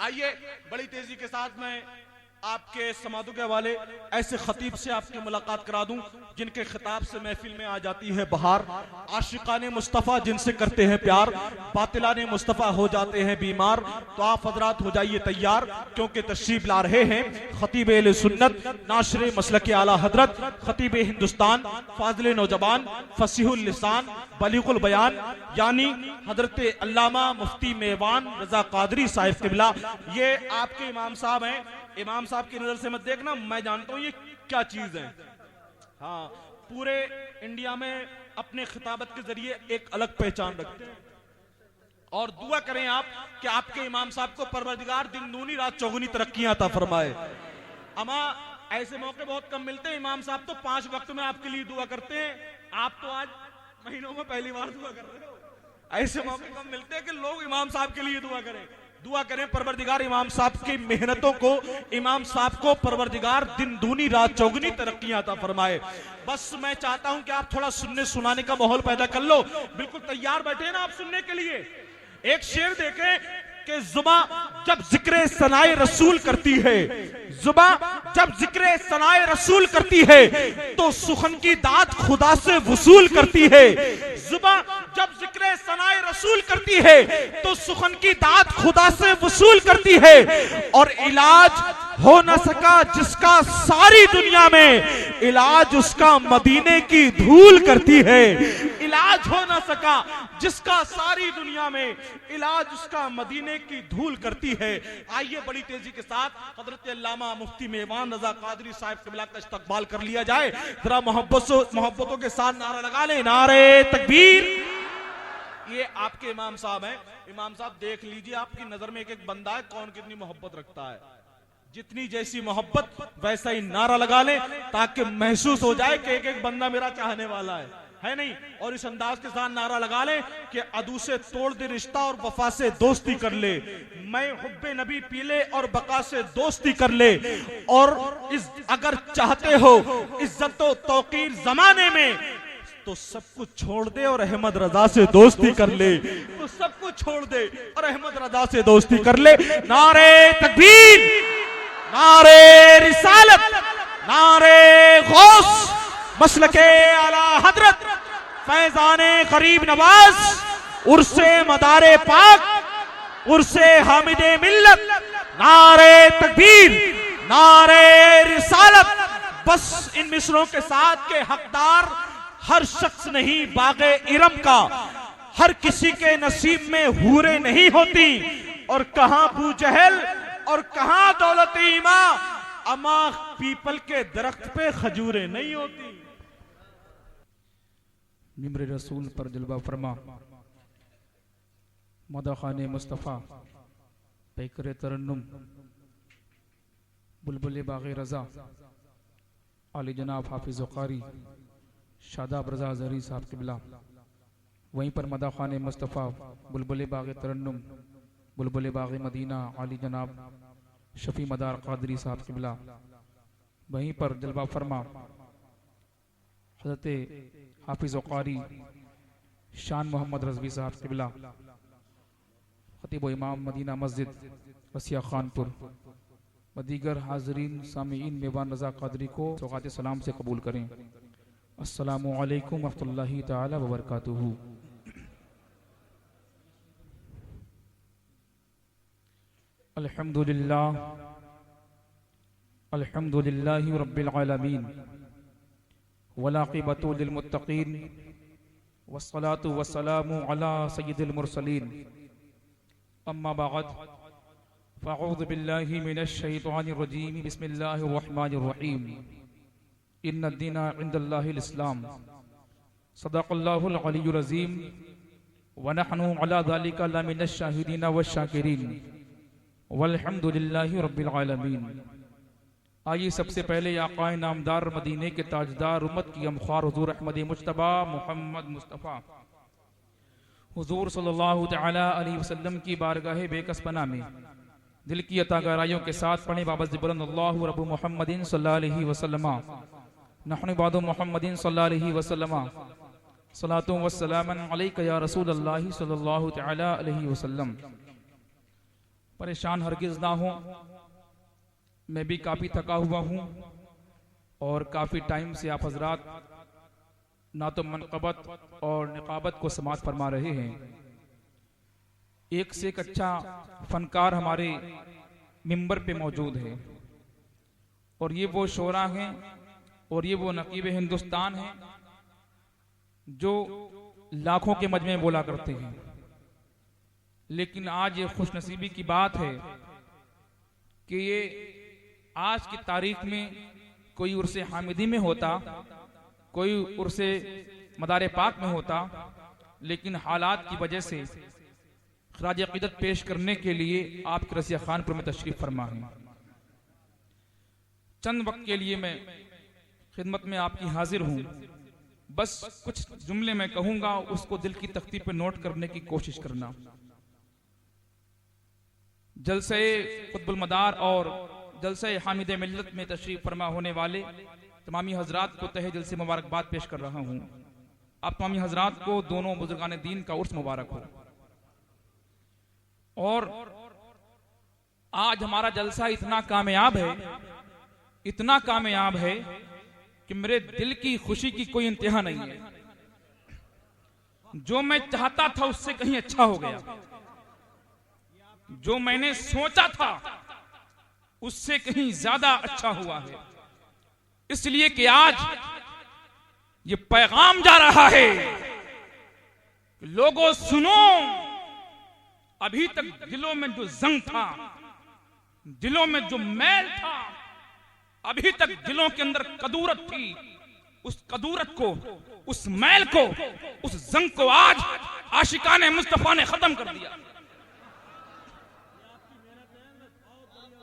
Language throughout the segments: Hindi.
आइए बड़ी तेजी के साथ मैं आपके समादों के हवाले ऐसे खतीब से आपकी मुलाकात करा दूं जिनके खिताब से महफिल में आ जाती है बहार। आशिकाने मुस्तफ़ा जिनसे करते हैं प्यार, बातिलाने मुस्तफ़ा हो जाते हैं बीमार। तो आप हजरात हो जाइए तैयार, क्योंकि तशरीफ ला रहे हैं खतीब अहले सुन्नत, नाशरे मसलक आला हजरत, खतीब हिंदुस्तान, फाजिल नौजवान, फसीहुल लिसान, बलीगुल बयान, यानी हजरत अल्लामा मुफ्ती मेवान रजा कादरी साहिब किबला। ये आपके इमाम साहब हैं। इमाम साहब की नजर से मत देखना, मैं जानता हूं ये क्या चीज है। हाँ, पूरे इंडिया में अपने खिताबत के जरिए एक अलग पहचान रखते हैं। और दुआ करें आप कि आपके इमाम साहब को परवरदिगार दिन दूनी रात चौगुनी तरक्कियां अता फरमाए। अमा ऐसे मौके बहुत कम मिलते हैं। इमाम साहब तो 5 वक्त में आपके लिए दुआ करते हैं, आप तो आज महीनों में पहली बार दुआ कर रहे हो। ऐसे मौके कम मिलते हैं कि लोग इमाम साहब के लिए दुआ करें। दुआ करें परवरदिगार इमाम साहब की मेहनतों को, इमाम साहब को परवरदिगार दिन दूनी रात चौगुनी तरक्कियां अता फरमाए। बस मैं चाहता हूं कि आप थोड़ा सुनने सुनाने का माहौल पैदा कर लो। बिल्कुल तैयार बैठे ना आप सुनने के लिए। एक शेर देखें कि जुबा जब जिक्र सनाए रसूल करती है, जुबा जब जिक्र सनाए रसूल करती है तो सुखन की दात खुदा से वसूल करती है। जुबा जब जिक्र सनाए रसूल करती है तो सुखन की दात खुदा से वसूल करती है। और इलाज हो न सका जिसका सारी दुनिया में, इलाज उसका मदीने की धूल करती है। इलाज हो न सका जिसका सारी दुनिया में, इलाज उसका मदीने की धूल करती है। आइए बड़ी तेजी के साथ हजरत अल्लामा मुफ्ती मेवान रजा कादरी साहिब किबला का इस्तकबाल कर लिया जाए। जरा मोहब्बतों के साथ नारा लगा ले, नारे तकबीर। ये आपके इमाम साहब हैं। इमाम साहब देख लीजिए, आपकी नजर में एक एक बंदा है, कौन कितनी मोहब्बत रखता है। जितनी जैसी मोहब्बत वैसा ही नारा लगा ले, ताकि महसूस हो जाए कि एक एक बंदा मेरा चाहने वाला है नहीं। और इस अंदाज के साथ नारा लगा ले कि अदू से तोड़ दे रिश्ता और वफा से दोस्ती कर ले, मैं हुब्बे नबी पी ले और बका से दोस्ती कर ले। और अगर चाहते हो इज्जत और तौकीर जमाने में तो सब कुछ छोड़ दे और अहमद रजा से दोस्ती कर ले। तो सब कुछ छोड़ दे और अहमद रजा से दोस्ती कर ले। नारे तकबीर, नारे रिसालत, नारे गौस, मसलके आला हजरत फैजाने गरीब नवाज, उर्से मदारे पाक, उर्से हामिदे मिल्लत। नारे तकबीर, नारे रिसालत। बस इन मिसरों के साथ के हकदार हर शख्स नहीं बागे इरम का, हर किसी के नसीब में हूरे नहीं होती। और कहां बू जहल और कहां दौलत ईमा, अमा पीपल के दरख्त पे खजूरें नहीं होती। निम्र रसूल पर जलवा फरमा, मदखाने मुस्तफ़ा पैकर तरन्नुम, बुलबुल बाग़े रज़ा, आली जनाब हाफिज़ कारी शादाब रज़ा ज़री साहब किबला। वहीं पर मदखाने मुस्तफ़ा, बुलबुल बाग़े तरन्नुम, बुलबुल बाग़े मदीना, आली जनाब शफ़ी मदार कादरी साहब किबला। वहीं पर जलवा फरमा हज़रत हाफिज़ कारी शान मोहम्मद रज़वी साहब किबला, खतीब इमाम मदीना मस्जिद रसिया खानपुर। मदीगर हाजरीन सामीईन मेवान रज़ा कादरी को सौगात सलाम से कबूल करें। अस्सलामु अलैकुम वरहमतुल्लाहि ताला व बरकातुहू। अल्हम्दुलिल्लाह, अल्हम्दुलिल्लाहि रब्बिल आलमीन, वलाक़िबतु लिल मुत्तक़ीन, वस्सलातु वस्सलामु अला सय्यिदिल मुरसलीन। अम्मा बअद, फ़अऊज़ु बिल्लाहि मिनश शैतानिर रजीम, बिस्मिल्लाहिर रहमानिर रहीम। इन्नद-दीना इंदल्लाहिल इस्लाम, सदक़ल्लाहुल अलियुल अज़ीम, व नहनु अला ज़ालिका लमिनश शाहिदीन वश्शाकिरीन, वल्हम्दुलिल्लाहि रब्बिल आलमीन। आइए सबसे पहले आक़ाए नामदार मदीने के ताजदार उम्मत की अमख्वार हुज़ूर अहमद मुज्तबा मोहम्मद मुस्तफ़ा हुज़ूर सल्लल्लाहु तआला अलैहि वसल्लम की बारगाह बेकसपना में दिल की अतागराइयों के साथ पढ़े बाबा ज़िब्रन अल्लाहु रब्बु मुहम्मदिन सल्लल्लाहु अलैहि वसल्लम, नहनु बादु मुहम्मदिन सल्लल्लाहु अलैहि वसल्लम, सलातु वस्सलामन अलैका या रसूल अल्लाह सल्लल्लाहु तआला अलैहि वसल्लम। परेशान हरगिज ना हो। मैं भी काफ़ी थका हुआ हूँ और काफ़ी टाइम से आप हजरात ना तो मनक़बत और निक़ाबत को समाअत फरमा रहे हैं। एक से एक अच्छा फनकार हमारे मिंबर पे मौजूद है और ये वो शोरा हैं और ये वो नकीब हिंदुस्तान हैं जो लाखों के मजमे बोला करते हैं। लेकिन आज ये खुशनसीबी की बात है कि ये आज की तारीख में कोई उर्से हामिदी में होता, कोई उर्से मदार पाक में होता, लेकिन हालात की वजह से खराज अक़ीदत पेश करने के लिए आपके रसिया खानपुर में तशरीफ फरमा है। चंद वक्त के लिए मैं खिदमत में आपकी हाजिर हूँ। बस कुछ जुमले मैं कहूंगा, उसको दिल की तख्ती पे नोट करने की कोशिश करना। जलसे कुतुबुल मदार और जलसे हामिद मिल्लत में तशरीफ फरमा होने वाले तमामी हजरात को तहे दिल से मुबारकबाद पेश कर रहा हूँ। आप तमामी हजरात को दोनों बुजुर्गान दीन का उर्स मुबारक हो। और आज हमारा जलसा इतना कामयाब है, इतना कामयाब है कि मेरे दिल की खुशी की कोई इंतहा नहीं है। जो मैं चाहता था उससे कहीं अच्छा हो गया, जो मैंने सोचा था उससे कहीं ज्यादा अच्छा हुआ है। इसलिए कि आज ये पैगाम जा रहा है कि लोगों सुनो, अभी तक दिलों में जो जंग था, दिलों में जो मैल था, अभी तक दिलों के अंदर कदूरत थी, उस कदूरत को, उस मैल को, उस जंग को आज आशिकाने मुस्तफा ने खत्म कर दिया।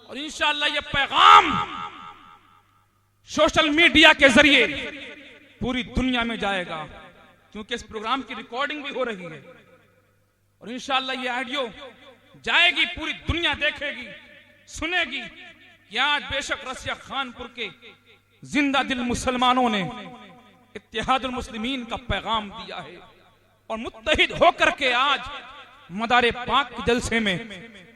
और इंशाअल्लाह ये पैगाम सोशल मीडिया के जरिए पूरी दुनिया में जाएगा, क्योंकि इस प्रोग्राम की रिकॉर्डिंग भी हो रही है। और इंशाअल्लाह ये ऑडियो जाएगी, पूरी दुनिया देखेगी, सुनेगी कि आज बेशक रसिया खानपुर के जिंदा दिल मुसलमानों ने इत्तेहादुल मुस्लिमीन का पैगाम दिया है और मुत्तहिद होकर के आज मदारे पाक के जलसे में,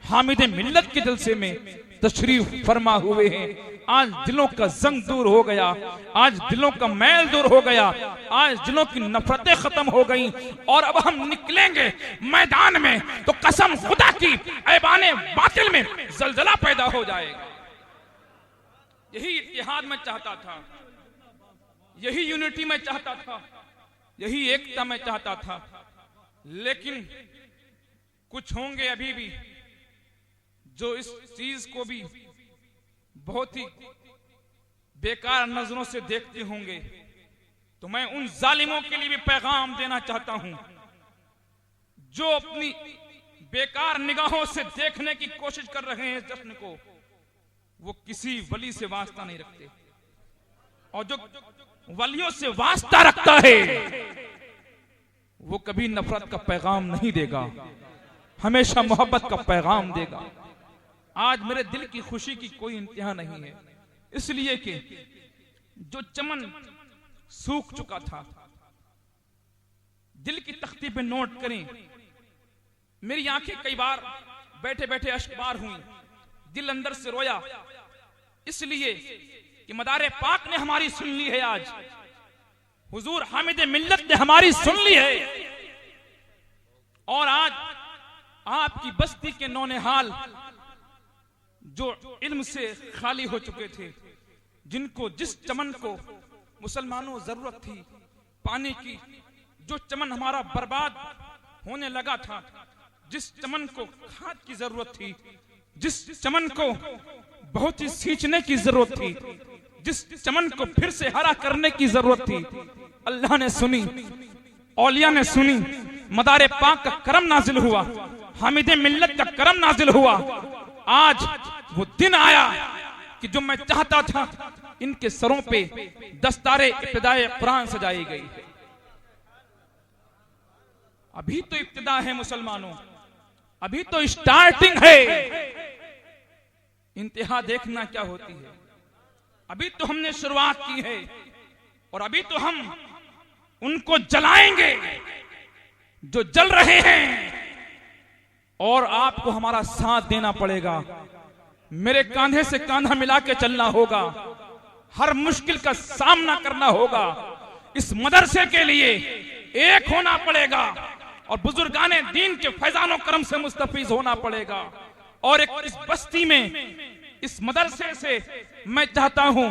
हामिद मिल्लत के जलसे में तशरीफ फरमा हुए हैं। आज दिलों का जंग दूर हो गया, आज दिलों का मैल दूर हो गया, आज दिलों की नफरतें खत्म हो गई। और अब हम निकलेंगे मैदान में तो कसम खुदा की ऐबाने बातिल में जलजला पैदा हो जाएगा। यही इत्तेहाद में चाहता था, यही यूनिटी में चाहता था, यही एकता में चाहता था। लेकिन कुछ होंगे अभी भी जो इस चीज को भी बहुत ही बेकार नजरों से देखते होंगे। तो मैं उन जालिमों के लिए भी पैगाम देना चाहता हूं जो अपनी बेकार निगाहों से देखने की कोशिश कर रहे हैं जश्न को। वो किसी वली से वास्ता नहीं रखते, और जो वलियों से वास्ता रखता है वो कभी नफरत का पैगाम नहीं देगा, हमेशा मोहब्बत का पैगाम देगा। आज मेरे दिल की खुशी की कोई इंतहा नहीं है, इसलिए कि जो चमन सूख चुका था, दिल की तख्ती पे नोट करें, मेरी आंखें कई बार बैठे बैठे अश्कबार हुई, दिल अंदर से रोया, इसलिए कि मदारे पाक ने हमारी सुन ली है। आज हुजूर हामिद मिल्लत ने हमारी सुन ली है। और आज आपकी बस्ती के नौनिहाल जो इल्म से खाली हो चुके थे, जिनको जिस चमन को मुसलमानों जरूरत थी पानी की, जो चमन हमारा बर्बाद होने लगा था, जिस चमन को खाद की जरूरत थी, जिस चमन को बहुत ही सींचने की जरूरत थी, जिस चमन को फिर से हरा करने की जरूरत थी, अल्लाह ने सुनी, औलिया ने सुनी, मदारे पाक का करम नाजिल हुआ, हामिद मिल्लत का करम नाजिल हुआ। आज वो दिन आया कि जो मैं चाहता था, इनके सरों पे दस्तारे इब्तिदाए कुरान सजाई गई है। अभी तो इब्तिदा है मुसलमानों, अभी तो स्टार्टिंग है, इंतहा देखना क्या होती है। अभी तो हमने शुरुआत की है और अभी तो हम उनको जलाएंगे जो जल रहे हैं। और आपको हमारा साथ देना पड़ेगा। मेरे कांधे से कांधा मिला के चलना होगा, हर मुश्किल का सामना करना होगा। इस मदरसे के लिए एक होना पड़ेगा और बुजुर्गाने दीन के फैजानो करम से मुस्तफीज होना पड़ेगा। और एक इस बस्ती में, इस मदरसे से मैं चाहता हूं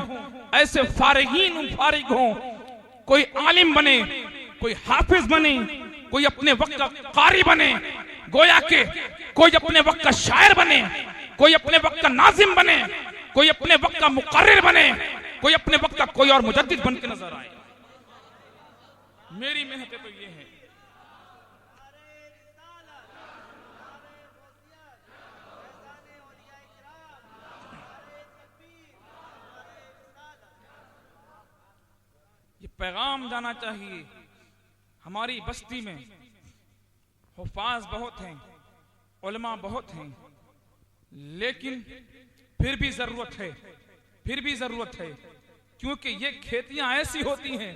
ऐसे फारिगीन फारिग हों, कोई आलिम बने, कोई हाफिज बने, कोई अपने वक्त का कारी बने, गोया के कोई अपने वक्त का शायर बने, कोई अपने वक्त का नाजिम बने, कोई अपने वक्त का मुकर्रिर बने, कोई अपने वक्त का कोई और मुजद्दिद बन के नजर आए। मेरी मेहनत तो ये है। ये पैगाम जाना चाहिए। हमारी बस्ती में हुफ़ाज़ बहुत हैं, उलमा बहुत हैं, लेकिन फिर भी जरूरत है, क्योंकि ये खेतियां ऐसी होती हैं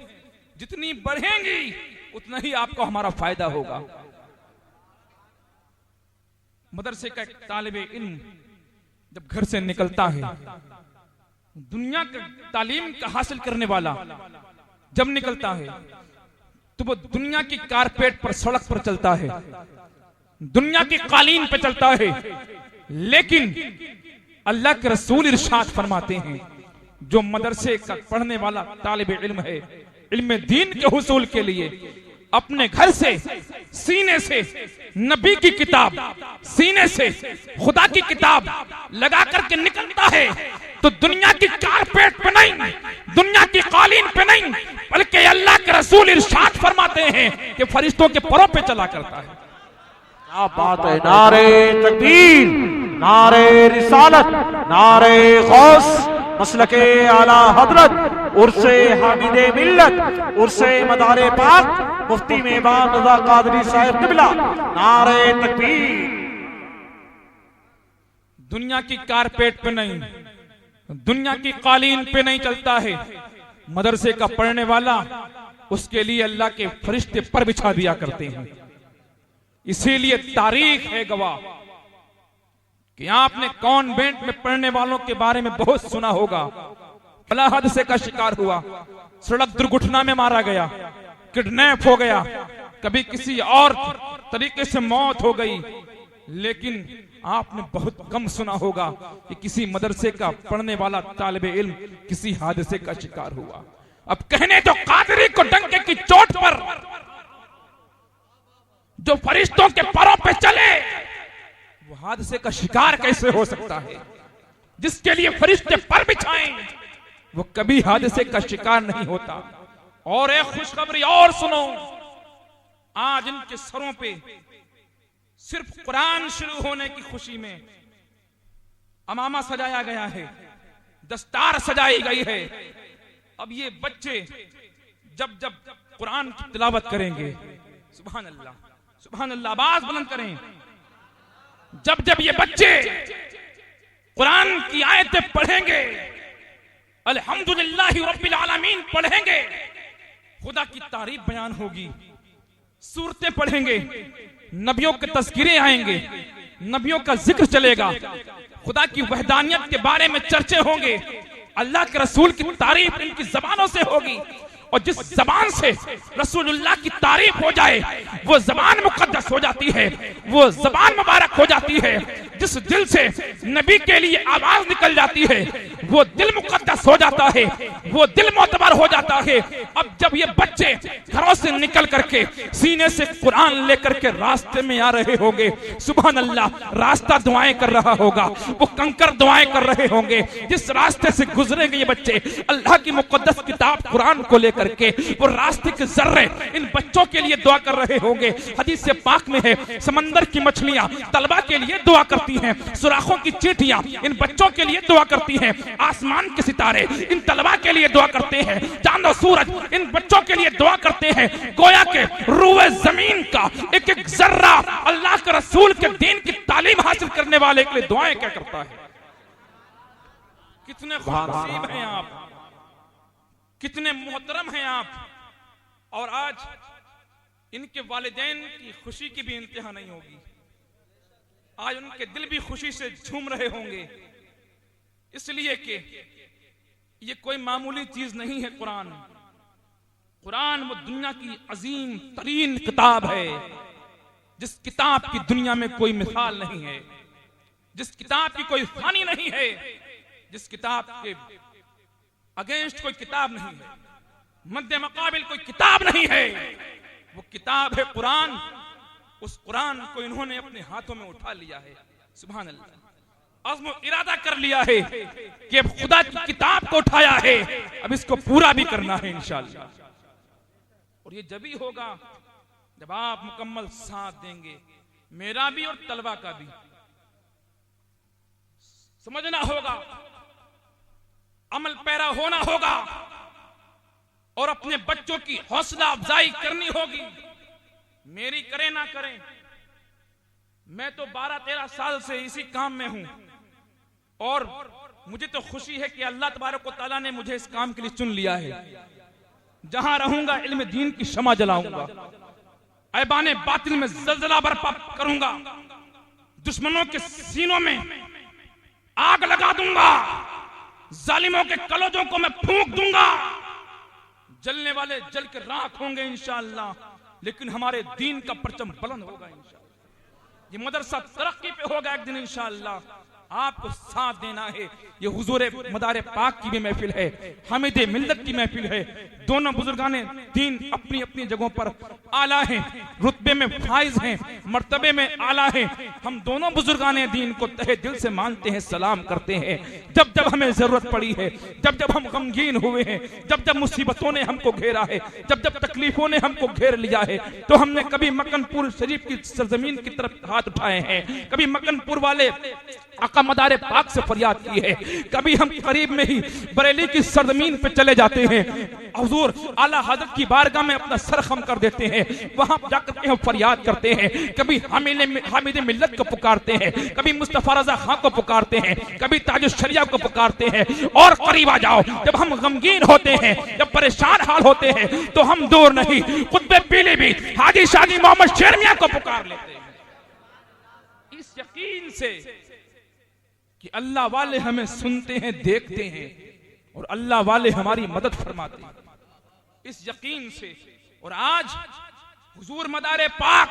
जितनी बढ़ेंगी उतना ही आपको हमारा फायदा होगा। मदरसे का एक तालिबे इल्म जब घर से निकलता है, दुनिया का तालीम का हासिल करने वाला जब निकलता है तो वो दुनिया की कारपेट पर, सड़क पर चलता है, दुनिया की कालीन पे चलता है, लेकिन अल्लाह के रसूल इरशाद फरमाते हैं जो मदरसे का पढ़ने वाला तालिब इल्म है, इल्म दीन के हुसूल के लिए अपने घर से, सीने से नबी की किताब, सीने से खुदा की किताब लगा करके निकलता है तो दुनिया की कारपेट पे नहीं, दुनिया की कालीन पे नहीं, बल्कि अल्लाह के रसूल इरशाद फरमाते हैं कि फरिश्तों के परों पे चला करता है। क्या बात है। नारे तकबीर, नारे रिसालत, नारे गौस, मसलके आला हजरत, उर्से हामिदे मिल्लत, उर्से मदारे पाक, मुफ्ती मेहमान रज़ा कादरी साहिब क़िबला, नारे तकबीर। दुनिया की कारपेट पे नहीं, दुनिया की कालीन पे नहीं चलता है। मदरसे का पढ़ने वाला, उसके लिए अल्लाह के फरिश्ते पर बिछा दिया करते हैं। इसीलिए तारीख है गवाह कि आपने कॉन्वेंट में पढ़ने वालों के बारे में बहुत सुना होगा। बला हादसे का शिकार हुआ, सड़क दुर्घटना में मारा गया, किडनैप हो गया, कभी किसी और तरीके से मौत हो गई, लेकिन आपने बहुत कम सुना होगा कि किसी मदरसे का पढ़ने वाला तालिबे इल्म किसी हादसे का शिकार हुआ। अब कहने तो कादरी को डंके की चोट पर जो फरिश्तों के परों पे चले, वो हादसे का शिकार कैसे हो सकता है? जिसके लिए फरिश्ते पर बिछाएं वो कभी हादसे का शिकार नहीं होता। और एक खुशखबरी और सुनो, आज इनके सरों पे सिर्फ कुरान शुरू होने की खुशी में अमामा सजाया गया है, दस्तार सजाई गई है। अब ये बच्चे जब जब कुरान की तिलावत करेंगे, सुभान अल्लाह, सुभान अल्लाह, आवाज बुलंद करें, जब जब ये बच्चे कुरान की आयतें पढ़ेंगे, अल्हम्दुलिल्लाहि रब्बिल आलमीन पढ़ेंगे, खुदा की तारीफ बयान होगी, सूरतें पढ़ेंगे, नबियों के तज़किरे आएंगे, नबियों का जिक्र चलेगा, खुदा की वहदानियत के बारे में चर्चे होंगे, अल्लाह के रसूल की तारीफ इनकी जबानों से होगी। और जिस जबान से रसूलुल्लाह की तारीफ हो जाए वो जबान मुकद्दस हो जाती है, वो जबान मुबारक हो जाती है। जिस दिल से नबी के लिए आवाज निकल जाती है वो दिल मुकद्दस हो जाता है, वो दिल मोतबर हो जाता है। अब जब ये बच्चे घरों से निकल करके सीने से कुरान लेकर के रास्ते में आ रहे होंगे, सुभान अल्लाह, रास्ता दुआएं कर रहा होगा, वो कंकर दुआएं कर रहे होंगे। जिस रास्ते से गुजरेंगे ये बच्चे अल्लाह की मुकद्दस किताब कुरान को लेकर के, वो रास्ते के जर्रे इन बच्चों के लिए दुआ कर रहे होंगे। हदीस से पाक में है, समंदर की मछलियां तलबा के लिए दुआ करती हैं, सुराखों की चींटियां इन बच्चों के लिए दुआ करती हैं, आसमान के सितारे इन तलबा के लिए दुआ करते हैं, चांद और सूरज इन बच्चों के लिए दुआ करते हैं। गोया के रूए जमीन का एक एक जर्रा अल्लाह के रसूल के दीन की तालीम हासिल करने वाले के लिए दुआएं क्या करता है। कितने खुशनसीब हैं आप, कितने मोहतरम हैं आप। और आज इनके वालिदैन की खुशी की भी इंतहा नहीं होगी। आज उनके दिल भी खुशी से झूम रहे होंगे, इसलिए कि ये कोई मामूली चीज नहीं है। कुरान वो दुनिया की अजीम तरीन किताब है, जिस किताब की दुनिया में कोई मिसाल नहीं है, जिस किताब की कोई फानी नहीं है, जिस किताब के अगेंस्ट कोई किताब नहीं है, मध्य मुकाबिल कोई किताब नहीं है। वो किताब है कुरान। उस कुरान को इन्होंने अपने हाथों में उठा लिया है। सुभान अल्लाह। अज़्म इरादा कर लिया है कि अब खुदा की किताब को उठाया है, अब इसको पूरा भी करना है इंशाअल्लाह। और ये जब ही होगा जब आप मुकम्मल साथ देंगे, मेरा भी और तलबा का भी। समझना होगा, अमल पैरा होना होगा और अपने बच्चों की हौसला अफजाई करनी होगी। मेरी करें ना करें, मैं तो 12-13 साल से इसी काम में हूं और मुझे तो खुशी है कि अल्लाह तबारक व तआला ने मुझे इस काम के लिए चुन लिया है। जहां रहूंगा इल्म दीन की शमा जलाऊंगा, ऐबाने बातिल में जलजला बर्पा करूंगा, दुश्मनों के सीनों में आग लगा दूंगा, जालिमों के कलेजों को मैं फूंक दूंगा। जलने वाले जल के राख होंगे इंशाअल्लाह, लेकिन हमारे दीन का परचम बुलंद होगा इंशाअल्लाह। ये मदरसा तरक्की पे होगा एक दिन इंशाअल्लाह। आपको साथ देना है। ये हुजूर मदार पाक की भी महफिल है, हामिद मिल्लत की महफिल है। दोनों बुजुर्गाने दीन अपनी अपनी जगहों पर आला हैं, रुतबे में फाइज हैं, मर्तबे में आला हैं। हम दोनों बुजुर्गाने दीन को तहे दिल से मानते हैं, सलाम करते हैं। जब जब हमें जरूरत पड़ी है, जब जब हम गमगीन हुए हैं, जब जब मुसीबतों ने हमको घेरा है, जब जब तकलीफों ने हमको घेर लिया है, तो हमने कभी मक्कनपुर शरीफ की सरजमीन की तरफ हाथ उठाए हैं, कभी मक्कनपुर वाले आका मदारे पाक से फरियाद की है, कभी हम करीब में ही बरेली की सरजमीन पे चले जाते हैं, हुजूर आला हजरत की बारगाह में अपना सर खम कर देते हैं, वहां जाकर के हम फरियाद करते हैं। कभी हामिद मिल्लत को पुकारते हैं, कभी मुस्तफा रजा खां को पुकारते हैं, कभी ताजुश शरिया को पुकारते हैं। और करीब आ जाओ, जब हम गमगीन होते हैं, जब परेशान हाल होते हैं, तो हम दूर नहीं कुतुब पीलीभीत हाजी शादी मोहम्मद शेर मियां को पुकार लेते हैं, इस यकीन से कि अल्लाह वाले हमें सुनते हैं, देखते हैं और अल्लाह वाले हमारी मदद फरमाते हैं, इस यकीन से। और आज हुजूर मदारे पाक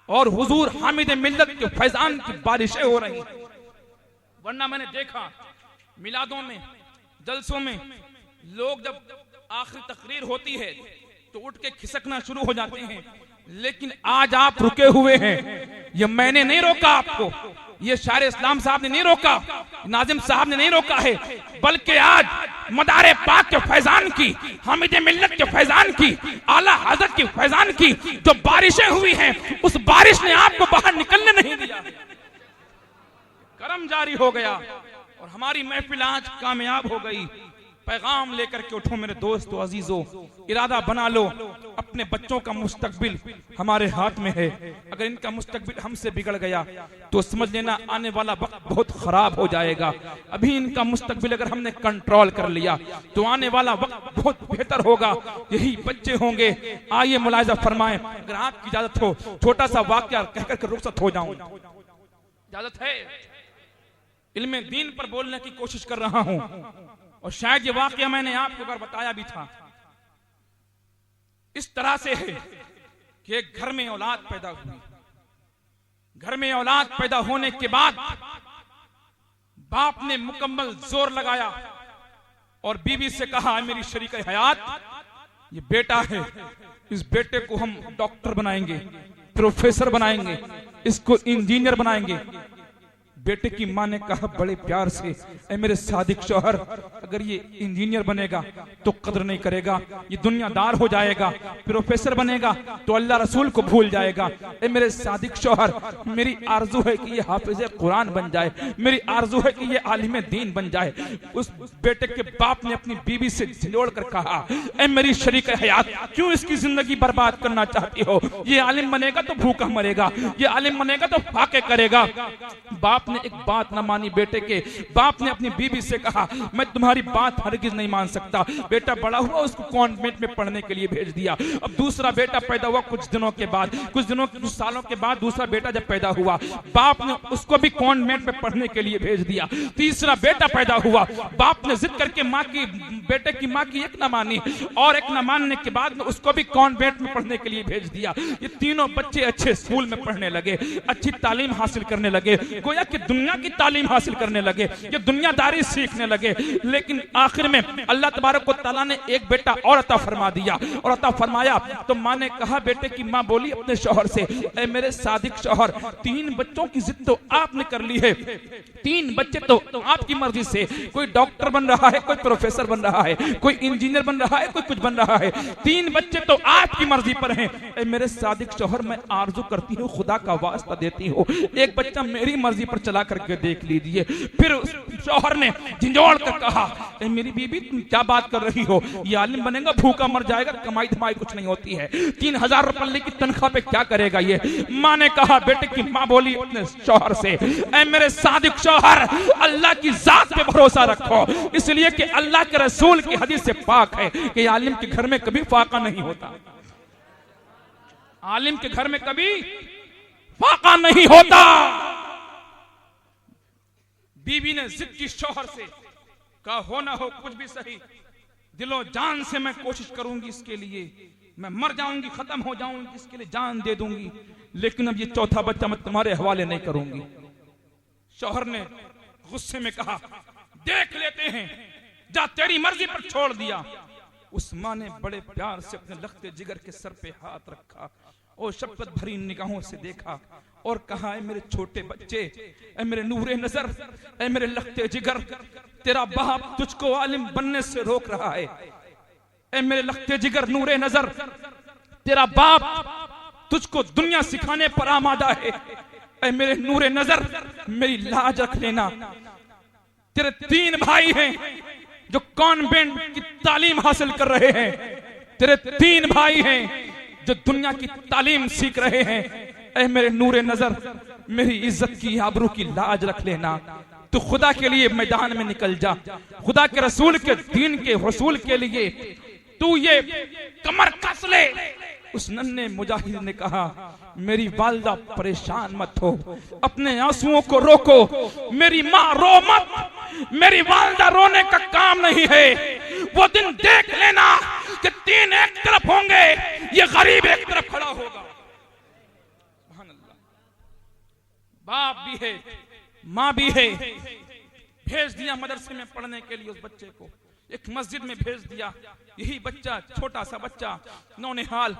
और हुजूर हामिद मिल्लत के फैजान की बारिशें हो रही हैं। वरना मैंने देखा मिलादों में, जलसों में लोग जब आखिरी तकरीर होती है तो उठ के खिसकना शुरू हो जाते हैं, लेकिन आज आप रुके हुए हैं। ये मैंने नहीं रोका आपको, ये शायर इस्लाम साहब ने नहीं रोका, नाजिम साहब ने नहीं रोका है, बल्कि आज मदारे पाक के फैजान की, हामिद मिल्लत के फैजान की, आला हजरत की फैजान की जो बारिशें हुई हैं, उस बारिश ने आपको बाहर निकलने नहीं दिया, करम जारी हो गया और हमारी महफिल आज कामयाब हो गई। पैगाम लेकर के उठो मेरे दोस्तों अजीजों, इरादा बना लो, अपने बच्चों का मुस्तकबिल हमारे हाथ में है। अगर इनका मुस्तकबिल हमसे बिगड़ गया तो समझ लेना आने वाला वक्त बहुत खराब हो जाएगा। अभी इनका मुस्तकबिल अगर हमने कंट्रोल कर लिया तो आने वाला वक्त बहुत बेहतर होगा। यही बच्चे होंगे। आइए मुलाहिजा फरमाएं, अगर आपकी इजाजत हो छोटा सा वाकया कहकर के रुखसत हो जाऊं। इजाजत है? इल्मे दीन पर बोलने की कोशिश कर रहा हूं और शायद ये वाकया मैंने आपको अगर बताया भी था। इस तरह से है कि एक घर में औलाद पैदा हुई, घर में औलाद पैदा होने के बाद बाप ने मुकम्मल जोर लगाया और बीवी से कहा, मेरी शरीक हयात, ये बेटा है, इस बेटे को हम डॉक्टर बनाएंगे, प्रोफेसर बनाएंगे, इसको इंजीनियर बनाएंगे। बेटे की मां ने कहा बड़े प्यार से, ऐ मेरे सादिक शौहर, अगर ये इंजीनियर बनेगा तो कदर नहीं करेगा, ये दुनियादार हो जाएगा, प्रोफेसर बनेगा तो अल्लाह रसूल को भूल जाएगा। ऐ मेरे सादिक शौहर, मेरी आरजू है कि ये हाफिज कुरान बन जाए, मेरी आरजू है कि ये आलिम दीन बन जाए। उस बेटे के बाप ने अपनी बीवी से झिलोड़ कर कहा, ऐ मेरी शरीक हयात, क्यों इसकी जिंदगी बर्बाद करना चाहती हो? ये आलिम बनेगा तो भूखा मरेगा, ये आलिम बनेगा तो फाके करेगा। बाप ने एक बात ना मानी बेटे के। बाप ने अपनी बीवी से कहा मैं तुम्हारी बात हरगिज नहीं मान सकता। बेटा बड़ा हुआ, उसको कॉन्वेंट में पढ़ने के लिए भेज दिया। अब दूसरा बेटा पैदा हुआ कुछ सालों के बाद दूसरा बेटा जब पैदा हुआ, बाप ने उसको भी कॉन्वेंट में पढ़ने के लिए भेज दिया। तीसरा बेटा पैदा हुआ, बाप ने जिद करके बेटे की माँ की एक ना मानी, और एक ना मानने के बाद में उसको भी कॉन्वेंट में पढ़ने के लिए भेज दिया। ये तीनों बच्चे अच्छे स्कूल में पढ़ने लगे, अच्छी तालीम हासिल करने लगे, गोया कि दुनिया की तालीम हासिल करने लगे, ये दुनियादारी सीखने लगे। लेकिन आखिर में अल्लाह तबारक व तआला ने एक बेटा और अता फरमा दिया, और अता फरमाया तो माँ ने कहा, बेटे की माँ बोली अपने शौहर से, ऐ मेरे सादिक शौहर, 3 बच्चों की जिद तो आपने कर ली है, 3 बच्चे तो आपकी मर्जी से, कोई डॉक्टर बन रहा है, कोई प्रोफेसर बन रहा है, कोई इंजीनियर बन रहा है, कोई कुछ बन रहा है, 3 बच्चे तो आपकी मर्जी पर हैं। ऐ मेरे सादिक शौहर, मैं आरजू करती हूँ, खुदा का वास्ता देती हूँ, एक बच्चा मेरी मर्जी पर चला करके देख लीजिए। फिर शौहर ने झिंझोड़ कर कहा, ऐ मेरी बीबी तुम क्या बात कर रही हो, ये आलिम बनेगा भूखा मर जाएगा, कमाई धमाई कुछ नहीं होती है, 3000 रुपए की तनख्वाह पे क्या करेगा ये। माँ ने कहा, बेटे की माँ बोली अपने शौहर से, ऐ मेरे सादिक शौहर, अल्लाह की जात पे भरोसा रखो, इसलिए कि अल्लाह के रसूल की हदीस से पाक है कि आलिम के घर में कभी फाका नहीं होता, आलिम के घर में कभी फाका नहीं होता। बीवी ने जिद की शौहर से, कहा हो ना हो कुछ भी सही, दिलो जान से मैं कोशिश करूंगी, इसके लिए मैं मर जाऊंगी, खत्म हो जाऊंगी, इसके लिए जान दे दूंगी, लेकिन अब ये चौथा बच्चा मैं तुम्हारे हवाले नहीं करूंगी। शौहर ने गुस्से में कहा, देख लेते हैं, जा तेरी मर्जी पर छोड़ दिया। उस माँ ने बड़े प्यार से अपने लखते जिगर के सर पे हाथ रखा और शफकत भरी निगाहों से देखा और कहा, ऐ मेरे छोटे बच्चे, ऐ मेरे नूरे नजर, ऐ मेरे लखते जिगर, तेरा बाप तुझको आलिम बनने से रोक रहा है। ऐ मेरे लखते जिगर नूरे नजर, तेरा बाप तुझको दुनिया सिखाने पर आमादा है। ऐ मेरे नूरे नजर, मेरी लाज रख लेना, तेरे 3 भाई हैं जो कॉन्वेंट की तालीम हासिल कर रहे हैं, तेरे 3 भाई हैं जो दुनिया की तालीम सीख रहे हैं। ऐ मेरे नूरे नजर, मेरी इज्जत की आबरू की लाज रख लेना, तू खुदा के लिए मैदान में निकल जा, खुदा के रसूल के दीन के रसूल के लिए तू ये कमर कस ले। उस नन्हे मुजाहिद ने कहा, मेरी वालिदा परेशान मत हो, अपने आंसुओं को रोको, मेरी माँ रो मत, मेरी वालिदा रोने का काम नहीं है। वो दिन देख लेना कि 3 एक तरफ होंगे, ये गरीब एक तरफ खड़ा होगा। बाप भी है, माँ भी है। भेज दिया मदरसे में पढ़ने के लिए, उस बच्चे को एक मस्जिद में भेज दिया। यही बच्चा, छोटा सा बच्चा नौनिहाल,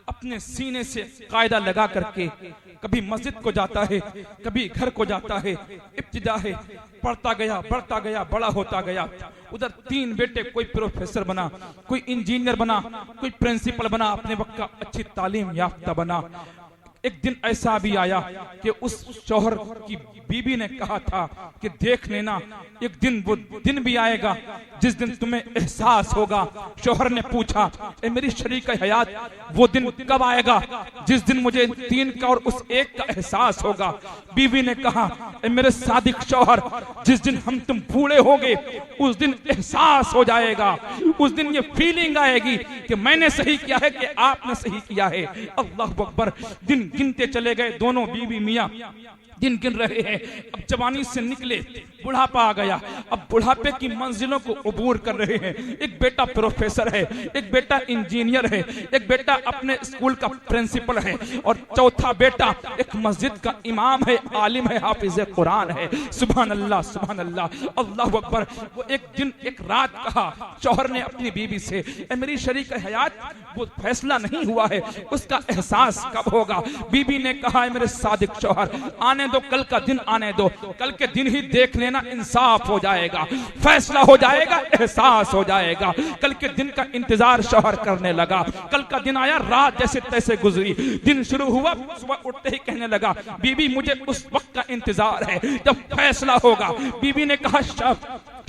अपने सीने से कायदा लगा करके कभी मस्जिद को जाता है, कभी घर को जाता है, इब्तिदा है, पढ़ता गया, बढ़ता गया, बड़ा होता गया। उधर 3 बेटे, कोई प्रोफेसर बना, कोई इंजीनियर बना, कोई प्रिंसिपल बना, अपने वक्त का अच्छी तालीम याफ्ता बना। एक दिन ऐसा भी आया कि उस शौहर की बीबी ने कहा था कि देख लेना, एक दिन वो दिन भी आएगा जिस दिन तुम्हें एहसास होगा। शौहर ने पूछा, ए मेरी शरीक हयात, वो दिन कब आएगा जिस दिन मुझे 3 का और उस 1 का एहसास होगा? बीवी ने कहा, ए मेरे सादिक शौहर, जिस दिन हम तुम बूढ़े होगे उस दिन एहसास हो जाएगा, उस दिन ये फीलिंग आएगी कि मैंने सही किया है कि आपने सही किया है। अल्लाह अकबर। दिन गिनते चले गए, दोनों बीवी मियाँ दिन गिन रहे हैं। अब जवानी से निकले, बुढ़ापा आ गया, अब बुढ़ापे की मंजिलों को अबूर कर रहे हैं। एक बेटा प्रोफेसर है, एक बेटा इंजीनियर है, एक बेटा अपने स्कूल का प्रिंसिपल है, और चौथा बेटा एक मस्जिद का इमाम है, आलिम है, हाफिज कुरान है। सुभान अल्लाह, सुभान अल्लाह, अल्लाह अकबर। वो एक दिन एक रात कहा शौहर ने अपनी बीवी से, ए मेरी शरीक हयात, वो फैसला नहीं हुआ है, उसका एहसास कब होगा? बीबी ने कहा, है मेरे सादिक शौहर, आने दो, कल का दिन आने दो, कल के दिन ही देख लेना, इंसाफ हो जाएगा, फैसला हो जाएगा, एहसास हो जाएगा। कल के दिन का इंतजार शौहर करने लगा। कल का दिन आया, रात जैसे तैसे गुजरी, दिन शुरू हुआ, सुबह उठते ही कहने लगा, बीबी मुझे उस वक्त का इंतजार है जब फैसला होगा। बीबी ने कहा,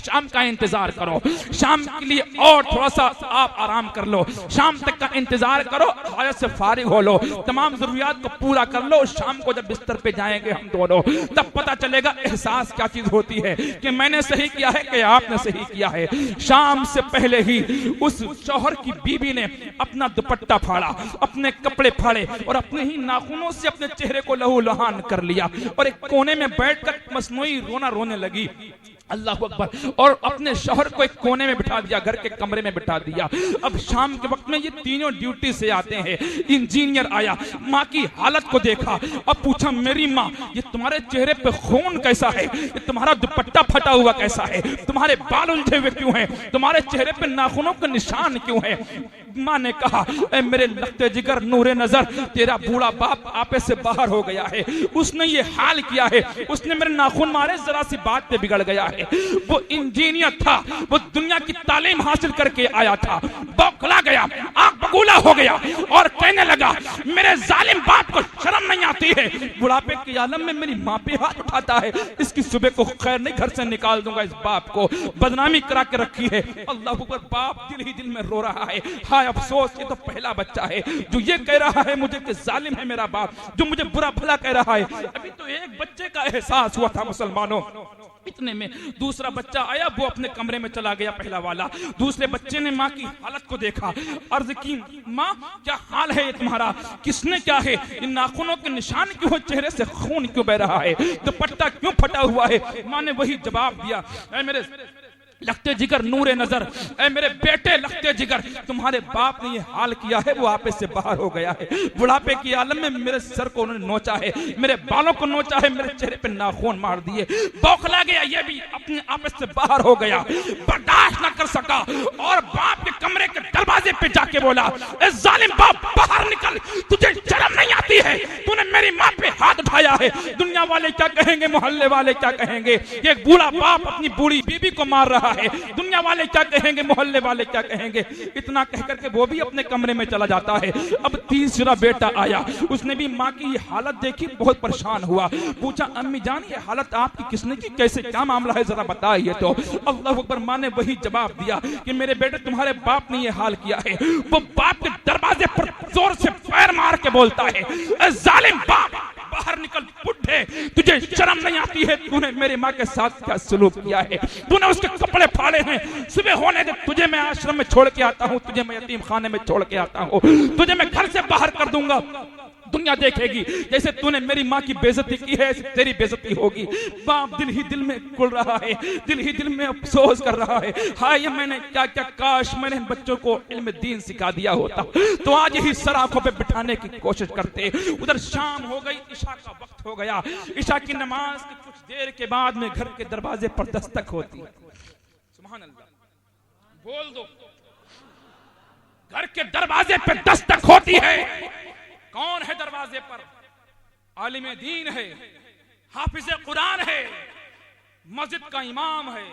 शाम का इंतजार करो, शाम के लिए और थोड़ा सा आप आराम कर लो, शाम तक का इंतजार करो, हाजत से फारिग हो लो, तमाम जरूरियात को पूरा कर लो। शाम को जब बिस्तर पे जाएंगे हम दोनों, तब पता चलेगा एहसास क्या चीज होती है कि मैंने सही किया है कि आपने सही किया है। शाम से पहले ही उस शौहर की बीवी ने अपना दुपट्टा फाड़ा, अपने कपड़े फाड़े और अपने ही नाखूनों से अपने चेहरे को लहूलुहान कर लिया और एक कोने में बैठकर मसनूई रोना रोने लगी। अल्लाह अकबर। और अपने शौहर को एक कोने में बिठा दिया, घर के कमरे में बिठा दिया। अब शाम के वक्त में ये तीनों ड्यूटी से आते हैं। इंजीनियर आया, माँ की हालत को देखा, अब पूछा मेरी माँ ये तुम्हारे चेहरे पे खून कैसा है, ये तुम्हारा दुपट्टा फटा हुआ कैसा है, तुम्हारे बाल उलझे हुए क्यों हैं, तुम्हारे चेहरे पे नाखूनों के निशान क्यों है। माँ ने कहा ए मेरे लखते जिगर नूरे नजर, तेरा बूढ़ा बाप आपे से बाहर हो गया है, उसने ये हाल किया है, उसने मेरे नाखून मारे, जरा सी बात पे बिगड़ गया है। वो इंजीनियर था, वो दुनिया की तालीम हासिल करके आया था, बौखला गया, आग बगूला हो गया और कहने लगा मेरे जालिम बाप को शर्म नहीं आती है, बुढ़ापे के आलम में मेरी माँ पे हाथ उठाता है, इसकी सुबह को खैर नहीं, घर से निकाल दूंगा, इस बाप को बदनामी करा के रखी है। अल्लाह अकबर। बाप दिल ही दिल में रो रहा है, हाय अफसोस ये तो पहला बच्चा है जो ये कह रहा है मुझे कि जालिम है मेरा बाप, जो मुझे बुरा भला कह रहा है। अभी तो एक बच्चे का एहसास हुआ था मुसलमानों, इतने में दूसरा बच्चा आया, वो अपने कमरे में चला गया पहला वाला। दूसरे बच्चे ने माँ की हालत को देखा, अर्ज की माँ क्या हाल है ये तुम्हारा, किसने क्या है, इन नाखूनों के निशान क्यों है, चेहरे से खून क्यों बह रहा है, दुपट्टा क्यों फटा हुआ है। माँ ने वही जवाब दिया, ऐ मेरे लखते जिगर नूरे नजर, ऐ मेरे बेटे लखते जिगर, तुम्हारे बाप ने ये हाल किया है, वो आपे से बाहर हो गया है, बुढ़ापे की आलम में मेरे सर को उन्होंने नोचा है, मेरे बालों को नोचा है, मेरे चेहरे पे नाखून मार दिए, बौखला गया, ये भी अपने आपे से बाहर हो गया, बर्दाश्त न कर सका और बाप के कमरे के दरवाजे पे जाके बोला ए जालिम बाप बाहर निकल, तुझे शर्म नहीं आती है, तूने मेरी माँ पे हाथ उठाया है, दुनिया वाले क्या कहेंगे, मोहल्ले वाले क्या कहेंगे, ये बूढ़ा बाप अपनी बूढ़ी बीबी को मार रहा है, दुनिया वाले क्या कहेंगे, मोहल्ले वाले क्या कहेंगे। इतना कह करके वो भी अपने कमरे में चला जाता है। अब तीसरा बेटा आया, उसने भी माँ की ये हालत देखी, बहुत परेशान हुआ, पूछा अम्मी जान ये हालत आपकी किसने की, कैसे क्या मामला है, जरा बताइए तो। अल्लाह अकबर। माँ ने वही जवाब दिया कि मेरे बेटे तुम्हारे बाप ने ये हाल किया है। वो बाप के दरवाजे पर जोर से पैर मार के बोलता है ए जालिम बाप बाहर निकल, बुढ़े तुझे शर्म नहीं आती है, तूने मेरी माँ के साथ क्या सलूक किया है, तूने उसके कपड़े फाड़े हैं, सुबह होने दे, तुझे मैं आश्रम में छोड़ के आता हूँ, तुझे मैं यतीम खाने में छोड़ के आता हूँ, तुझे मैं घर से बाहर कर दूंगा, दुनिया देखेगी जैसे तूने मेरी माँ की बेइज्जती की है ऐसे तेरी बेइज्जती होगी। बाप दिल ही दिल में कुल रहा है, दिल ही दिल में अफसोस कर रहा है, हाय मैंने क्या क्या, काश मैंने बच्चों को इल्म दीन सिखा दिया होता तो आज यही सर आंखों पे बिठाने की कोशिश करते। उधर शाम हो गई, ईशा का वक्त हो गया, ईशा की नमाज की कुछ देर के बाद में घर के दरवाजे पर दस्तक होती है। सुभान अल्लाह, बोल दो, घर के दरवाजे पे दस्तक होती है। कौन है दरवाजे पर? आलिम दीन है, हाफिज कुरान है, मस्जिद का इमाम है।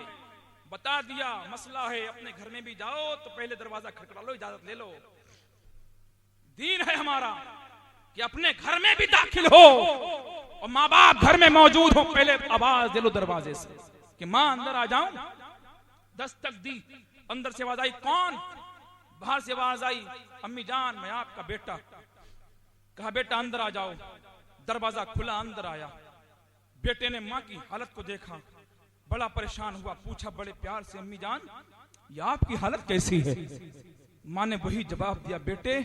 बता दिया मसला है, अपने घर में भी जाओ तो पहले दरवाजा खटखटा लो, इजाजत ले लो। दीन है हमारा कि अपने घर में भी दाखिल हो और माँ बाप घर में मौजूद हो, पहले आवाज दे लो दरवाजे से कि माँ अंदर आ जाऊं। दस्तक दी, अंदर से आवाज आई, कौन? बाहर से आवाज आई, अम्मी जान मैं आपका बेटा। कहा बेटा अंदर आ जाओ। दरवाजा खुला, अंदर आया। बेटे ने माँ की हालत को देखा, बड़ा परेशान हुआ, पूछा बड़े प्यार से अम्मी जान ये आपकी हालत कैसी है? माँ ने वही जवाब दिया, बेटे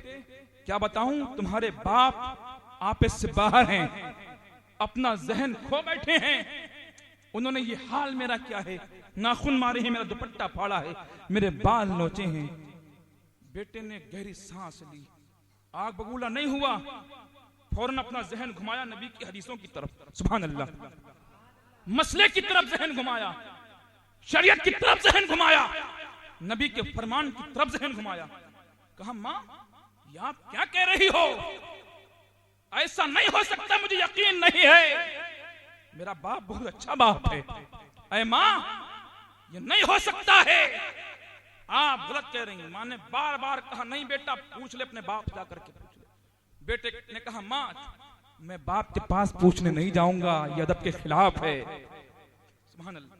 क्या बताऊं, तुम्हारे बाप आपे से बाहर हैं, अपना जहन खो बैठे हैं, उन्होंने ये हाल मेरा क्या है, नाखून मारे हैं, मेरा दुपट्टा फाड़ा है, मेरे बाल नोचे हैं। बेटे ने गहरी सांस ली, आग बबूला नहीं हुआ, फौरन अपना जहन घुमाया नबी की हदीसों की तरफ, सुभान अल्लाह, मसले की तरफ जहन घुमाया, शरीयत की तरफ जहन घुमाया, नबी के फरमान की तरफ जहन घुमाया। कहा माँ ये आप क्या कह रही हो, ऐसा नहीं हो सकता, मुझे यकीन नहीं है, मेरा बाप बहुत अच्छा बाप है। ऐ माँ ये नहीं हो सकता है, आप गलत कह रही हैं। माँ ने बार बार कहा नहीं बेटा पूछ ले, अपने बाप जा करके पूछ ले। बेटे ने कहा माँ मैं बाप के पास पूछने नहीं जाऊंगा, ये अदब के खिलाफ है। सुभान अल्लाह।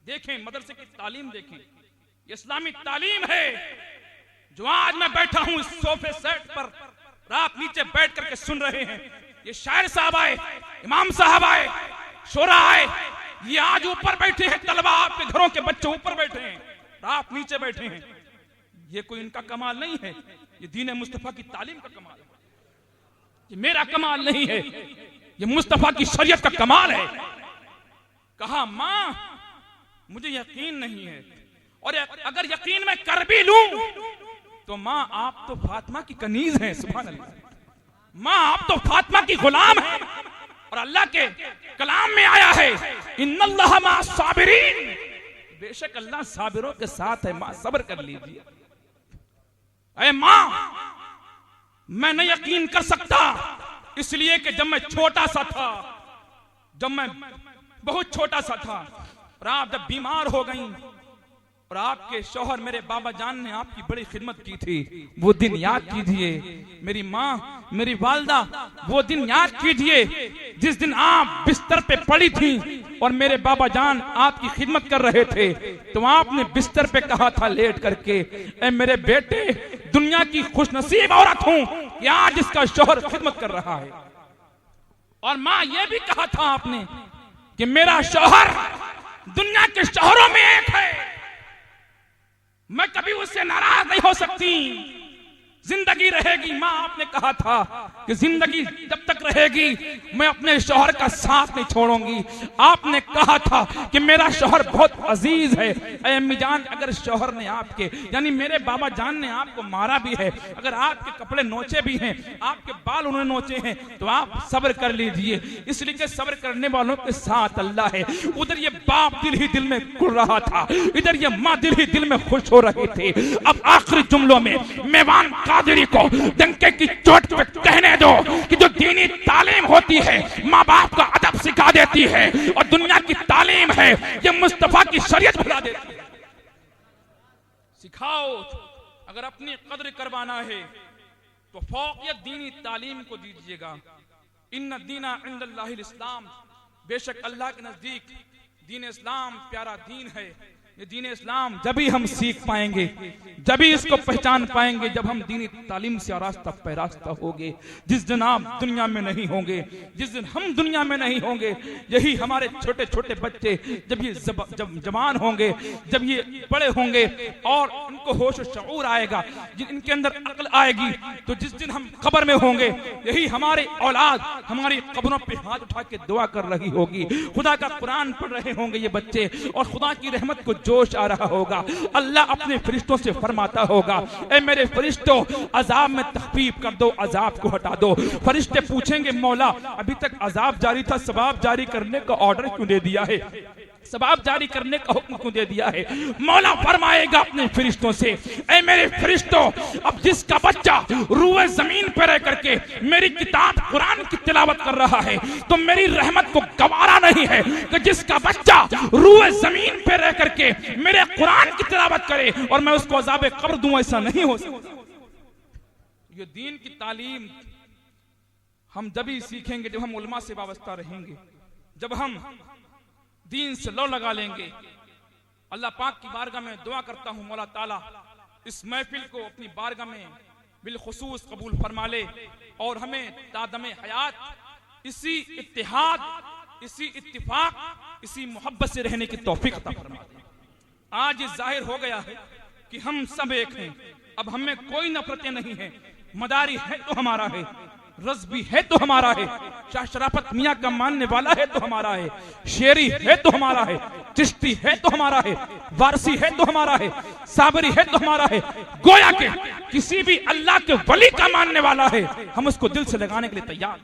देखें, मदरसे की तालीम देखें, ये इस्लामी तालीम है जो आज मैं बैठा हूं इस सोफे सेट पर, रात नीचे बैठ करके सुन रहे हैं। ये शायर साहब आए, इमाम साहब आए, शोरा आए, ये आज ऊपर बैठे हैं, तलबा आपके घरों के बच्चे ऊपर बैठे हैं, रात नीचे बैठे हैं। ये कोई इनका कमाल नहीं है, ये दीन मुस्तफा की तालीम का कमाल है। ये मेरा कमाल नहीं है, ये मुस्तफा की शरीयत का कमाल है। कहा मां मुझे यकीन नहीं है, और अगर यकीन मैं कर भी लूं तो मां आप तो फातिमा की कनीज हैं। सुभान अल्लाह। मां आप तो फातिमा की गुलाम है, और अल्लाह के कलाम में आया है इन्नल्लाह मा साबिरीन, बेशक अल्लाह साबिरों के साथ है। मां सब्र कर लीजिए। अरे मां मैं नहीं यकीन कर सकता, इसलिए कि जब मैं छोटा सा था, जब मैं बहुत छोटा सा था, और आप जब बीमार हो गई और आपके शौहर मेरे बाबा जान ने आपकी बड़ी खिदमत की थी, वो दिन याद कीजिए। मेरी माँ, मेरी वालदा, वो दिन याद कीजिए जिस दिन आप बिस्तर पे पड़ी थी और मेरे बाबा जान आपकी खिदमत कर रहे थे। तो आपने बिस्तर पे कहा था लेट करके, ए मेरे बेटे, दुनिया की खुशनसीब औरत हूं कि आज इसका शौहर खिदमत कर रहा है। और माँ ये भी कहा था आपने कि मेरा शौहर दुनिया के शौहरों में एक है, मैं कभी उससे नाराज नहीं हो सकती। जिंदगी रहेगी, माँ आपने कहा था कि जिंदगी जब तक रहेगी मैं अपने शौहर का साथ नहीं छोड़ूंगी। आपने कहा था कि मेरा शौहर बहुत अजीज है। ऐ अम्मी जान, अगर शौहर ने आपके यानी मेरे बाबा जान ने आपको मारा भी है, अगर आपके कपड़े नोचे भी हैं, आपके बाल उन्होंने नोचे हैं, तो आप सब्र कर लीजिए, इसलिए कि सब्र करने वालों के साथ अल्लाह है। उधर ये बाप दिल ही दिल में कुड़ रहा था, इधर ये माँ दिल ही दिल में खुश हो रहे थे। अब आखिरी जुमलों में मेवान कादरी को डंके की चोट पे कहने दो कि जो दीनी तालीम होती है माँ बाप का अदब सिखा देती है, और दुनिया की तालीम है ये मुस्तफा की शरीयत भुला देती है। सिखाओ, अगर अपनी कद्र करवाना है तो फौकियत दीनी तालीम को दीजिएगा। इन्ना दीना इंदल्लाहिल इस्लाम, बेशक अल्लाह के नजदीक दीन इस्लाम प्यारा दीन है। ये दीन इस्लाम जब ही हम सीख पाएंगे, जब ही इसको पहचान पाएंगे, जब हम दीनी तालीम से आरास्ता पैरास्ता होंगे। जिस दिन आप दुनिया में नहीं होंगे, जिस दिन हम दुनिया में नहीं होंगे, यही हमारे छोटे छोटे बच्चे जब ये जब जवान होंगे, जब ये बड़े होंगे और उनको होश शऊर आएगा, इनके अंदर अक्ल आएगी, तो जिस दिन हम कब्र में होंगे, यही हमारे औलाद हमारी कब्रों पे हाथ उठा के दुआ कर रही होगी। खुदा का कुरान पढ़ रहे होंगे ये बच्चे, और खुदा की रहमत को जोश आ रहा होगा। अल्लाह अपने फरिश्तों से फरमाता होगा, ए मेरे फरिश्तों, अजाब में तखफीफ कर दो, अजाब को हटा दो। फरिश्ते पूछेंगे, मौला अभी तक अजाब जारी था, सवाब जारी करने का ऑर्डर क्यों दे दिया है, सवाब जारी करने का हुक्म क्यों दे दिया है? मौला फरमाएगा अपने फरिश्तों से, ऐ मेरे फरिश्तों, अब जिसका बच्चा रूए जमीन पर रह करके मेरी किताब कुरान की तिलावत कर रहा है, तो मेरी रहमत को गवारा नहीं है कि जिसका बच्चा रूए जमीन पर रह करके मेरे कुरान की तिलावत करे और मैं उसको अज़ाब कब्र दूं। ऐसा नहीं हो सकता। ये दीन की तालीम हम जब ही सीखेंगे जब हम उलमा से वाबस्ता रहेंगे, जब हम दीन से लौ लगा लेंगे। अल्लाह पाक की बारगाह में दुआ करता हूं, मौला ताला इस महफिल को अपनी बारगाह में बिलखुसूस कबूल फरमा ले और हमें तादमे हयात इसी इत्तेहाद, इसी इत्तिफाक, इसी मोहब्बत से रहने की तौफीक अता फरमा दे। आज ये जाहिर हो गया है कि हम सब एक हैं, अब हमें कोई नफरतें नहीं है। मदारी है तो हमारा है, रज़बी है तो हमारा है, शाह शराफत मियाँ का मानने वाला है तो हमारा है, शेरी है तो हमारा है, चिश्ती है तो हमारा है, वारसी है तो हमारा है, साबरी है तो हमारा है। गोया के किसी भी अल्लाह के वली का मानने वाला है, हम उसको दिल से लगाने के लिए तैयार।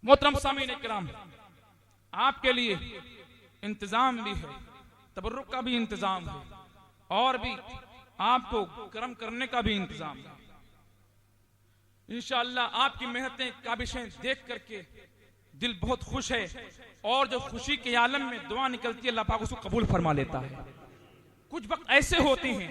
मोहतरम सामीन इकराम, आपके लिए इंतजाम भी है, तबर्रुक का भी इंतजाम है, और भी आपको करम करने का भी इंतजाम है। इंशाअल्लाह आपकी मेहनतें काबिशें देख करके दिल बहुत खुश है, और जो खुशी के आलम में दुआ निकलती है अल्लाह पाक उसको कबूल फरमा लेता है। कुछ वक्त ऐसे होते हैं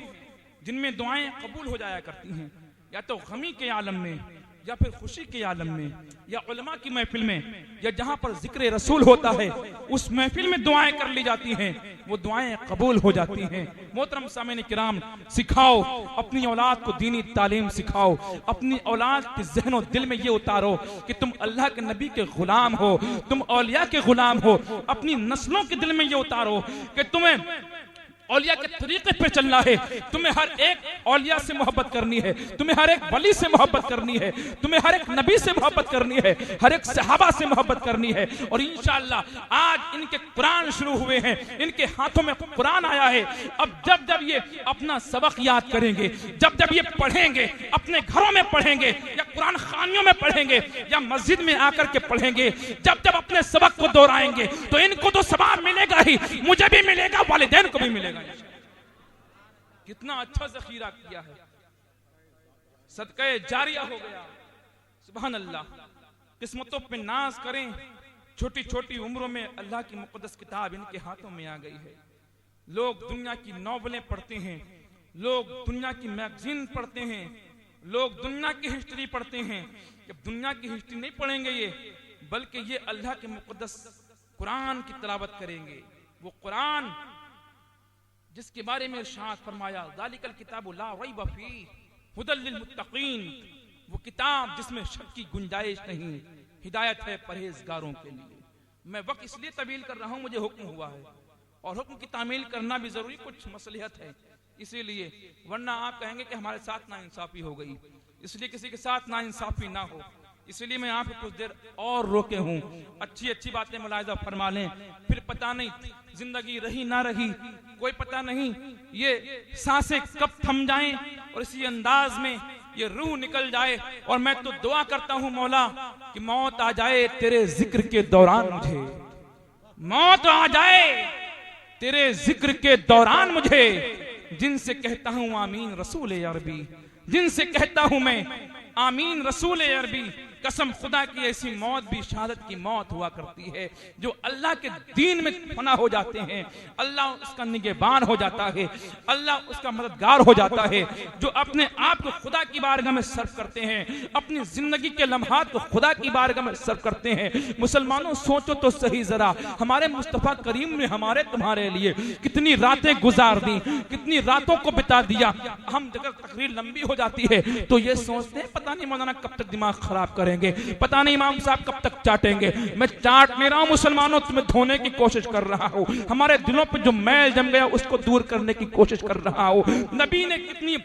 जिनमें दुआएं कबूल हो जाया करती हैं, या तो गमी के आलम में या फिर खुशी के आलम में या उलमा की महफिल में या जहां पर जिक्र रसूल होता है उस महफिल में दुआएं कर ली जाती हैं, वो दुआएं कबूल हो जाती हैं। मोहतरम सामीन किराम, सिखाओ अपनी औलाद को दीनी तालीम सिखाओ, अपनी औलाद के ज़हन दिल में ये उतारो कि तुम अल्लाह के नबी के गुलाम हो, तुम औलिया के गुलाम हो। अपनी नस्लों के दिल में ये उतारो कि तुम्हें औलिया के तरीके पे चलना है, तुम्हें हर एक औलिया से मोहब्बत करनी है, तुम्हें हर एक वली से मोहब्बत करनी है, तुम्हें हर एक नबी से मोहब्बत करनी है, हर एक सहाबा से मोहब्बत करनी है। और इंशाअल्लाह आज इनके कुरान शुरू हुए हैं, इनके हाथों में कुरान आया है। अब जब जब ये अपना सबक याद करेंगे, जब जब ये पढ़ेंगे, अपने घरों में पढ़ेंगे या कुरान खानियों में पढ़ेंगे या मस्जिद में आकर के पढ़ेंगे, जब जब अपने सबक को दोहराएंगे तो इनको तो सवाब मिलेगा ही, मुझे भी मिलेगा, वालिदैन को भी मिलेगा। कितना अच्छा ज़खीरा किया है, सदक़े जारिया हो गया। सुभान अल्लाह। किस्मतों पे नाज करें, छोटी छोटी उम्रों में अल्लाह की मुक़द्दस किताब इनके हाथों में आ गई है। लोग दुनिया की नॉवेलें पढ़ते हैं, लोग दुनिया की मैगजीन पढ़ते हैं, लोग दुनिया की हिस्ट्री पढ़ते हैं। जब दुनिया की हिस्ट्री नहीं पढ़ेंगे ये, बल्कि ये अल्लाह के मुक़द्दस कुरान की तिलावत करेंगे। वो कुरान जिसके बारे में इरशाद फरमाया, ज़ालिकल किताबु ला रैब फीह हुदल लिल मुत्तकीन, वो किताब जिसमें शक की गुंजाइश नहीं, हिदायत है परहेजगारों के लिए। मैं वक्त इसलिए तवील कर रहा हूँ, मुझे हुक्म हुआ है और हुक्म की तामील करना भी जरूरी, कुछ मसलिहत है इसीलिए, वरना आप कहेंगे कि हमारे साथ नाइंसाफी हो गई। इसलिए किसी के साथ नाइंसाफी ना हो, इसलिए मैं आपको कुछ देर और रोके हूँ। अच्छी अच्छी बातें मुलाहिजा फरमा लें, फिर पता नहीं जिंदगी रही ना रही, कोई पता नहीं ये सांसें कब थम जाएं और इसी अंदाज में ये रूह निकल जाए। और मैं तो दुआ करता हूँ मौला कि मौत आ जाए तेरे जिक्र के दौरान, मुझे मौत आ जाए तेरे जिक्र के दौरान मुझे, जिनसे कहता हूँ आमीन रसूल अरबी, जिनसे कहता हूँ मैं आमीन रसूल अरबी। कसम खुदा की ऐसी मौत भी शहादत की मौत हुआ करती है, जो अल्लाह के दीन में फना हो जाते हैं, अल्लाह उसका निगहबान हो जाता है, अल्लाह उसका मददगार हो जाता है, जो अपने आप को खुदा की बारगाह में सर्व करते हैं, अपनी जिंदगी के लम्हात को खुदा की बारगाह में सर्व करते हैं। मुसलमानों सोचो तो सही जरा, हमारे मुस्तफा करीम ने हमारे तुम्हारे लिए कितनी रातें गुजार दी, कितनी रातों को बिता दिया। हम जब तकरीर लंबी हो जाती है तो ये सोचते हैं पता नहीं मौलाना कब तक दिमाग खराब करेंगे, पता नहीं इमाम साहब कब तक चाटेंगे। मैं चाट नहीं रहा हूं मुसलमानों, तुम्हें धोने की कोशिश कर रहा हूं, हमारे दिलों पे जो मैल जम गया उसको दूर करने की कोशिश कर रहा हूं। नबी ने कितनी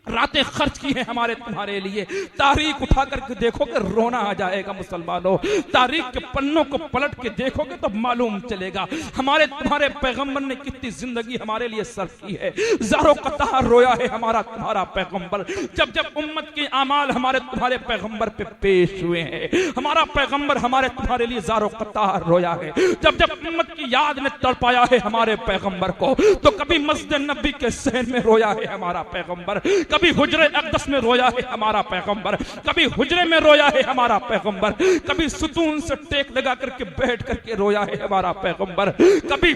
रातें खर्च की है हमारे तुम्हारे लिए। तारीख उठा करके देखोगे रोना आ जाएगा मुसलमानों, तारीख के पन्नों को पलट के देखोगे तो मालूम चलेगा हमारे तुम्हारे पैगंबर ने कितनी जिंदगी हमारे लिए सर्व की है। ज़ारो कतार रोया है हमारा तुम्हारा पैगंबर, जब जब उम्मत के आमाल हमारे तुम्हारे पैगंबर पे पेश हुए हैं, हमारा पैगंबर हमारे तुम्हारे लिए ज़ारो कतार रोया है। जब जब उम्मत की याद ने तड़पाया है हमारे पैगंबर को, तो कभी मस्जिद नबी के सहन में रोया है हमारा पैगंबर, कभी हुजरे अक़दस में रोया है हमारा पैगंबर, कभी हुजरे में रोया है हमारा पैगंबर, कभी सुतून से टेक लगा करके बैठ करके रोया है हमारा पैगंबर, कभी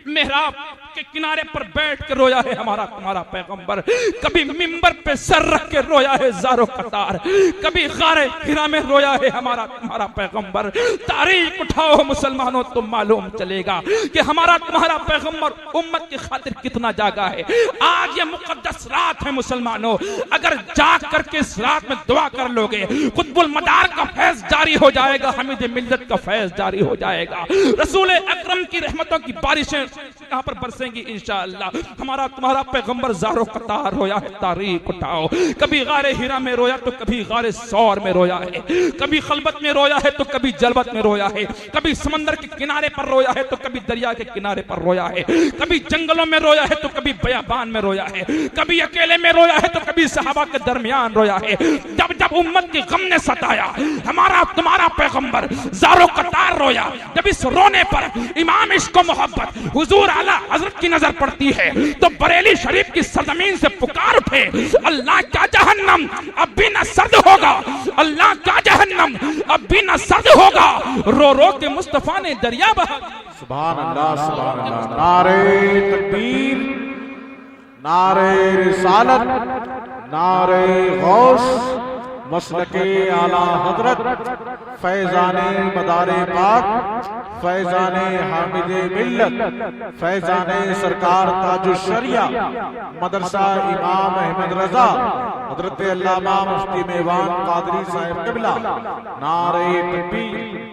मेहराब के किनारे पर बैठ के रोया है हमारा तुम्हारा पैगंबर, कभी मिंबर पे सर रख के रोया है ज़ारो कतार, कभी गारे हिरा में रोया है हमारा तुम्हारा पैगंबर। तारीख उठाओ मुसलमानों तो मालूम चलेगा कि हमारा तुम्हारा पैगंबर उम्मत की खातिर कितना जागा है। आज ये मुकद्दस रात है मुसलमानों, अगर जाग करके इस रात में दुआ कर लोगे, कुतुबुल मदार का फैज जारी हो जाएगा, हमीद मिल्लत का फैज जारी हो जाएगा, रसूल अकरम की रहमतों की बारिशें यहाँ पर बरसेंगी इंशाअल्लाह। हमारा तुम्हारा पैगंबर ज़ारो कतार रोया है, तारीख उठाओ। कभी गारे हिरा में रोया तो कभी गारे सौर में रोया है, कभी खलबत में रोया है तो कभी जलबत में रोया है, कभी समंदर के किनारे पर रोया है तो कभी दरिया के किनारे पर रोया है, कभी जंगलों में रोया है तो कभी बयाबान में रोया है, कभी अकेले में रोया है तो कभी सहाबा के दरमियान रोया है। जब जब उम्मत के गम ने सताया हमारा तुम्हारा पैगंबर ज़ारो कतार रोया। जब इस रोने पर इमाम इश्क व मोहब्बत हुजूर आला हजरत की नजर पड़ती है तो बरेली शरीफ की सरजमीन से पुकार उठे, अल्लाह का जहन्नम अब भी न सर्द होगा, अल्लाह का जहन्नम अब भी न सर्द होगा। रो रो के मुस्तफा ने दरिया बहा। सुभान अल्लाह, सुभान अल्लाह। नारे तकबीर, नारे रिसालत, नारे गौस, मसलके आला हजरत फैजाने मदारे पाक फैजाने हामिदे मिल्लत फैजाने सरकार ताजुल शरिया मदरसा इमाम अहमद रजा हजरत अल्लामा मुफ्ती मेवान कादरी साहिब क़िबला नारे तकबीर।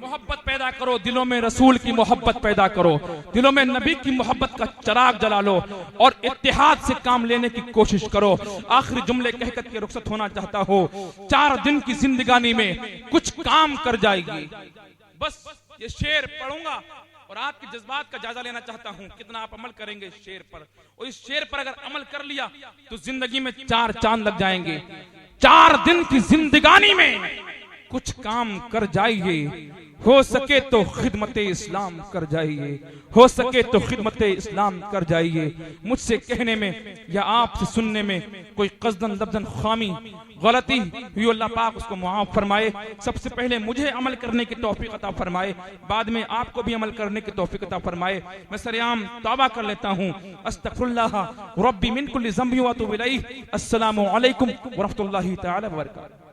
मोहब्बत पैदा करो, दिलों में रसूल की मोहब्बत पैदा करो, दिलों में नबी की मोहब्बत का चिराग जला लो और इत्तेहाद से काम लेने की कोशिश करो। आखिरी जुमले कहकर के रुखसत होना चाहता हो, 4 दिन की जिंदगानी में कुछ काम कर जाएगी। बस ये शेर पढ़ूंगा और आपके जज्बात का जायजा लेना चाहता हूं, कितना आप अमल करेंगे इस शेर पर। और इस शेर पर अगर अमल कर लिया तो जिंदगी में 4 चांद लग जाएंगे। 4 दिन की जिंदगानी में कुछ काम कर जाइए, हो सके तो खिदमत इस्लाम कर जाइए, हो सके तो खिदमत इस्लाम कर जाइए। मुझसे कहने में या आपसे सुनने में कोई कसदन लफ्जन खामी गलती हुई, अल्लाह पाक उसको मुआफ फरमाए। सबसे पहले मुझे अमल करने की तौफीक अता फरमाए, बाद में आपको भी अमल करने की तौफीक अता फरमाए। मैं सरेआम तौबा कर लेता हूँ, अस्तगफिरुल्लाह रब्बी मिन कुल्ली ज़ंबि व अतूबु इलैह। अस्सलामु अलैकुम व रहमतुल्लाहि तआला व बरकातहू।